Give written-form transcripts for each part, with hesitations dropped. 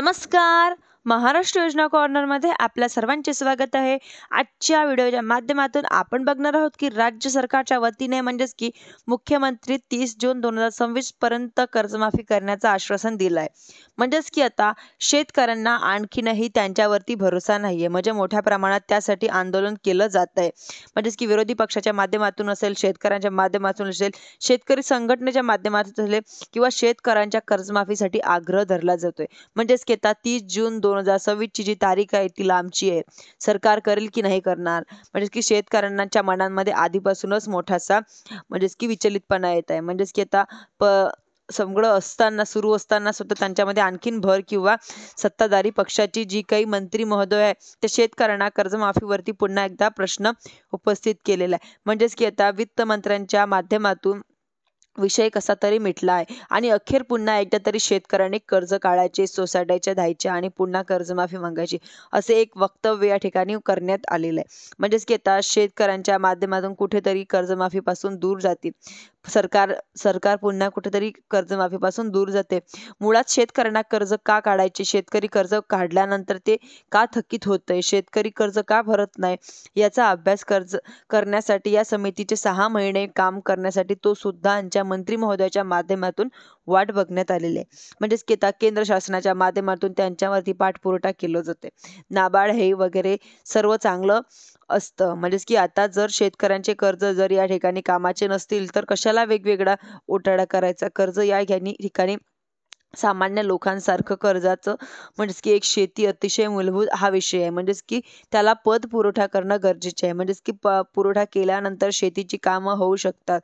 नमस्कार. महाराष्ट्र योजना कॉर्नरमध्ये आपल्या सर्वांचे स्वागत आहे. आजच्या व्हिडिओच्या माध्यमातून आपण बघणार आहोत की राज्य सरकारच्या वतीने म्हणजेच की मुख्यमंत्री 30 जून 2026 पर्यंत कर्जमाफी करण्याचं आश्वासन दिलं आहे. म्हणजेच की आता शेतकऱ्यांना आणखीनही त्यांच्यावरती भरोसा नाहीये. म्हणजे मोठ्या प्रमाणात त्यासाठी आंदोलन केलं जात आहे. म्हणजेच की विरोधी पक्षाच्या माध्यमातून असेल, शेतकऱ्यांच्या माध्यमातून असेल, शेतकरी संघटनेच्या माध्यमातून असेल किंवा शेतकऱ्यांच्या कर्जमाफीसाठी आग्रह धरला जातोय. म्हणजेच की आता 30 जून 2026 ची जी तारीख आहे ती लांबची आहे. सरकार करेल की नाही करणार, म्हणजेच की शेतकऱ्यांच्या मनांमध्ये आधीपासूनच मोठासा म्हणजेच की विचलितपणा येत आहे. म्हणजेच की आता सगळं असताना सुरू असताना सुद्धा त्यांच्यामध्ये आणखीन भर किंवा सत्ताधारी पक्षाची जी काही मंत्री महोदय आहे ते शेतकऱ्यांना कर्जमाफीवरती पुन्हा एकदा प्रश्न उपस्थित केलेला आहे. म्हणजेच की आता वित्त मंत्र्यांच्या माध्यमातून विषय कसा तरी मिटला आहे आणि अखेर पुन्हा एकदा तरी शेतकऱ्यांनी कर्ज काढायचे, सोसायट्याच्या द्यायच्या आणि पुन्हा कर्जमाफी मागायची असे एक वक्तव्य या ठिकाणी करण्यात आलेलं आहे. म्हणजेच की आता शेतकऱ्यांच्या माध्यमातून कुठेतरी कर्जमाफीपासून दूर जातील. सरकार सरकार पुन्हा कुठेतरी कर्जमाफीपासून दूर जाते. मुळात शेतकऱ्यांना कर्ज का काढायचे, शेतकरी कर्ज काढल्यानंतर ते का थकीत होतंय, शेतकरी कर्ज का भरत नाही याचा अभ्यास करण्यासाठी या समितीचे 6 महिने काम करण्यासाठी तो सुद्धा यांच्या मंत्री महोदयाच्या माध्यमातून वाट बघण्यात आलेली आहे. म्हणजेच की आता केंद्र शासनाच्या माध्यमातून त्यांच्यावरती पाठपुरावा केला जाते. नाबार्ड हे वगैरे सर्व चांगलं असतं. म्हणजेच की आता जर शेतकऱ्यांचे कर्ज जर या ठिकाणी कामाचे नसतील तर कशाला वेगवेगळा उठाडा करायचा. कर्ज या ठिकाणी सामान्य लोकांसारखं कर्जाचं म्हणजेच की एक शेती अतिशय मूलभूत हा विषय आहे. म्हणजेच की त्याला पत पुरवठा करणं गरजेचे आहे. म्हणजेच की पुरवठा केल्यानंतर शेतीची कामं होऊ शकतात.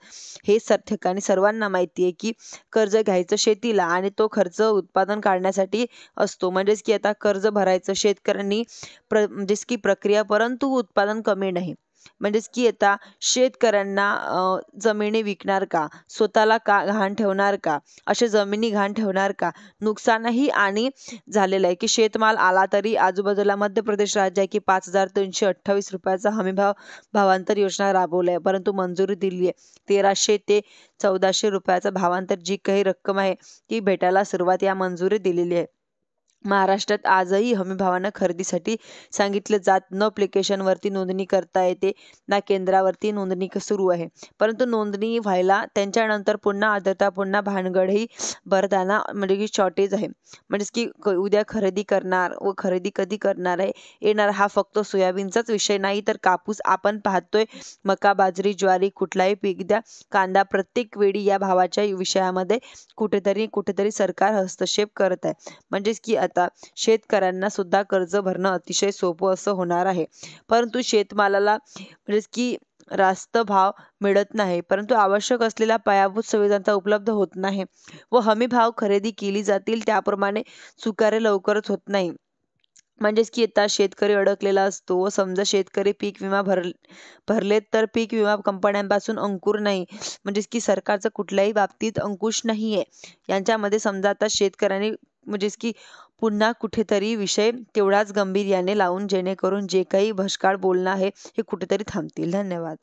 हे ठिकाणी सर्वांना माहिती आहे की कर्ज घ्यायचं शेतीला आणि तो खर्च उत्पादन काढण्यासाठी असतो. म्हणजेच की आता कर्ज भरायचं शेतकऱ्यांनी म्हणजेच की प्रक्रिया, परंतु उत्पादन कमी नाही. म्हणजेच की आता शेतकऱ्यांना जमिनी विकणार का, स्वतःला का घाण ठेवणार का, असे जमिनी घाण ठेवणार का, नुकसानही आणि झालेलं आहे की शेतमाल आला तरी आजूबाजूला मध्य प्रदेश राज्य आहे की 5,328 रुपयाचा हमीभाव भावांतर योजना राबवली आहे, परंतु मंजुरी दिली आहे 1,300 ते 1,400 रुपयाचा भावांतर जी काही रक्कम आहे ती भेटायला सुरुवात या मंजुरी दिलेली आहे. महाराष्ट्रात आजही हमीभावानं खरेदीसाठी सांगितलं जात न ॲप्लिकेशनवरती नोंदणी करता येते ना केंद्रावरती नोंदणी सुरू आहे. परंतु नोंदणी व्हायला त्यांच्यानंतर पुन्हा आर्द्रता पुन्हा भानगडही भरताना म्हणजे की शॉर्टेज आहे. म्हणजेच की उद्या खरेदी करणार व खरेदी कधी करणार आहे येणार हा फक्त सोयाबीनचाच विषय नाही तर कापूस आपण पाहतोय, मका, बाजरी, ज्वारी कुठलाही पीक द्या, कांदा, प्रत्येक वेळी या भावाच्या विषयामध्ये कुठेतरी सरकार हस्तक्षेप करत आहे. म्हणजेच की आता शेतकऱ्यांना सुद्धा कर्ज भरणं अतिशय सोपं असं होणार आहे. परंतु शेतमालाला म्हणजेच की रास्त भाव मिळत नाही, परंतु आवश्यक असलेल्या पायाभूत सुविधांचा उपलब्ध होत नाही व हमी भाव खरेदी केली जातील त्याप्रमाणे चुकारे लवकरच होत नाही. म्हणजेच की आता शेतकरी अडकलेला असतो व समजा शेतकरी पीक विमा भरलेत तर पीक विमा कंपन्यांपासून अंकुर नाही, म्हणजेच की सरकारचं कुठल्याही बाबतीत अंकुश नाहीये. यांच्यामध्ये समजा आता शेतकऱ्यांनी म्हणजेच की पुन्हा कुठेतरी विषय तेवढाच गंभीर्याने लावून जेणेकरून जे काही भष्काळ बोलणं आहे हे कुठेतरी थांबतील. धन्यवाद.